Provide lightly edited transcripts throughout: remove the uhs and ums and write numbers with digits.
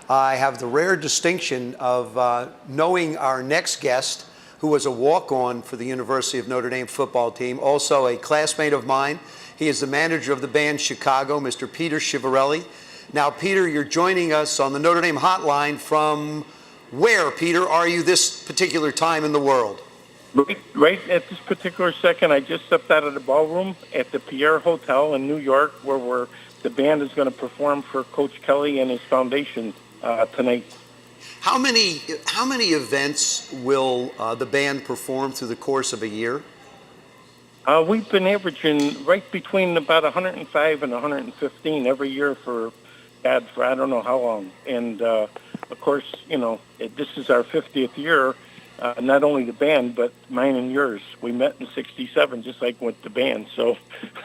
I have the rare distinction of knowing our next guest, who was a walk-on for the University of Notre Dame football team, also a classmate of mine. He is the manager of the band Chicago, Mr. Peter Schivarelli. Now, Peter, you're joining us on the Notre Dame hotline from where, Peter, are you this particular time in the world? Right at this particular second, I just stepped out of the ballroom at the Pierre Hotel in New York, where the band is going to perform for Coach Kelly and his foundation tonight. How many events will the band perform through the course of a year? We've been averaging right between about 105 and 115 every year for I don't know how long. And, of course, this is our 50th year, not only the band, but mine and yours. We met in '67, just like with the band. So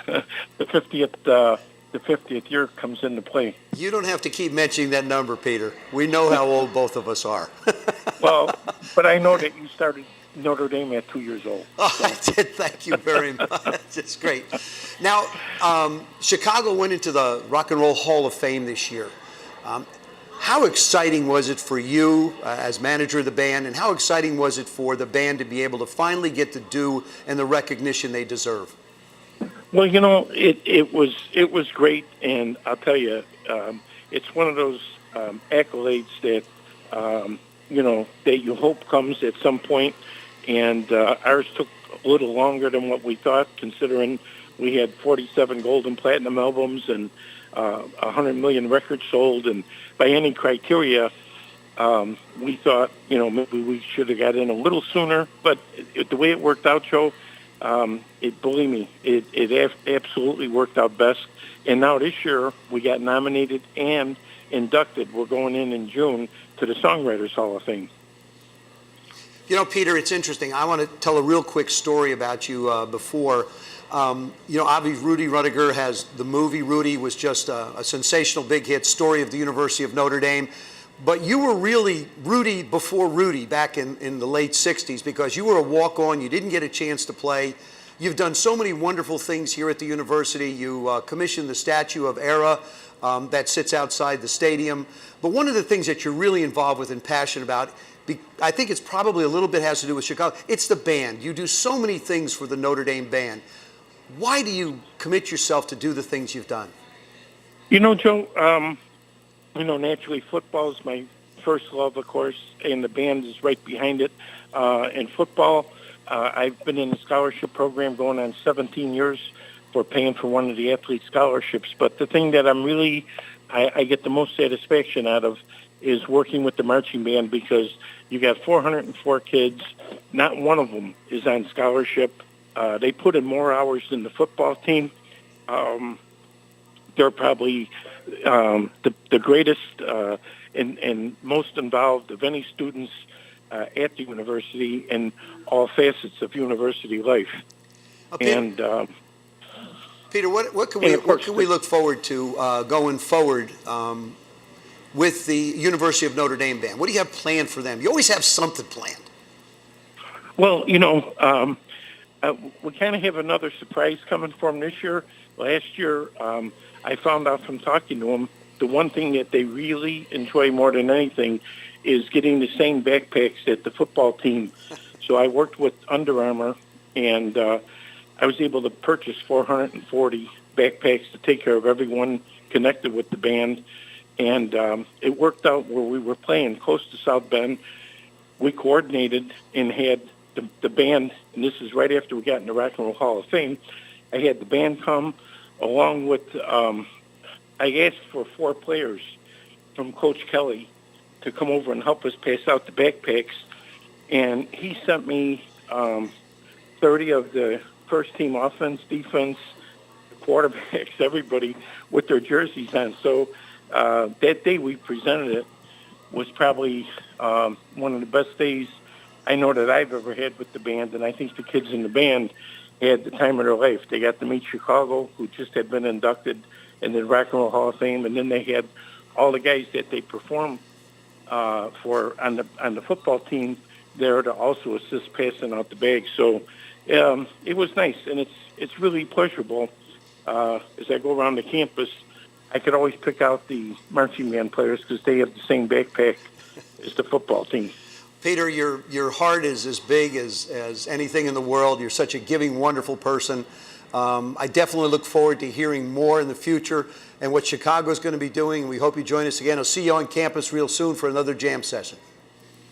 the 50th year comes into play. You don't have to keep mentioning that number, Peter. We know how old both of us are. Well, but I know that you started Notre Dame at 2 years old. So. Oh, I did. Thank you very much. That's great. Now, Chicago went into the Rock and Roll Hall of Fame this year. How exciting was it for you as manager of the band, and how exciting was it for the band to be able to finally get the due and the recognition they deserve? Well, it was great, and I'll tell you, it's one of those accolades that that you hope comes at some point, and ours took a little longer than what we thought, considering we had 47 gold and platinum albums and 100 million records sold, and by any criteria, we thought maybe we should have got in a little sooner. But the way it worked out, Joe. Believe me, it absolutely worked out best. And now this year, we got nominated and inducted. We're going in June to the Songwriters Hall of Fame. Peter, it's interesting. I want to tell a real quick story about you before. Obviously, Rudy Rudiger has the movie. Rudy was just a sensational big hit story of the University of Notre Dame. But you were really Rudy before Rudy back in the late 60s, because you were a walk-on. You didn't get a chance to play. You've done so many wonderful things here at the university. You commissioned the statue of Era that sits outside the stadium. But one of the things that you're really involved with and passionate about, I think it's probably a little bit has to do with Chicago. It's the band. You do so many things for the Notre Dame band. Why do you commit yourself to do the things you've done? Joe, naturally, football is my first love, of course, and the band is right behind it. In football, I've been in the scholarship program going on 17 years for paying for one of the athlete scholarships. But the thing that I get the most satisfaction out of is working with the marching band, because you got 404 kids. Not one of them is on scholarship. They put in more hours than the football team. They're probably the greatest and most involved of any students at the university in all facets of university life. Okay. And Peter, what can we look forward to going forward with the University of Notre Dame band? What do you have planned for them? You always have something planned. Well, we kind of have another surprise coming for them this year. Last year, I found out from talking to them, the one thing that they really enjoy more than anything is getting the same backpacks that the football team. So I worked with Under Armour, and I was able to purchase 440 backpacks to take care of everyone connected with the band. And it worked out where we were playing close to South Bend. We coordinated and had the band, and this is right after we got in the Rock and Roll Hall of Fame. I had the band come along with, I asked for 4 players from Coach Kelly to come over and help us pass out the backpacks. And he sent me 30 of the first team offense, defense, quarterbacks, everybody with their jerseys on. So that day we presented it was probably one of the best days I know that I've ever had with the band, and I think the kids in the band had the time of their life. They got to meet Chicago, who just had been inducted in the Rock and Roll Hall of Fame, and then they had all the guys that they performed for on the football team there to also assist passing out the bags. So it was nice, and it's really pleasurable. As I go around the campus, I could always pick out the marching band players because they have the same backpack as the football team. Peter, your heart is as big as anything in the world. You're such a giving, wonderful person. I definitely look forward to hearing more in the future and what Chicago's going to be doing. We hope you join us again. I'll see you on campus real soon for another jam session.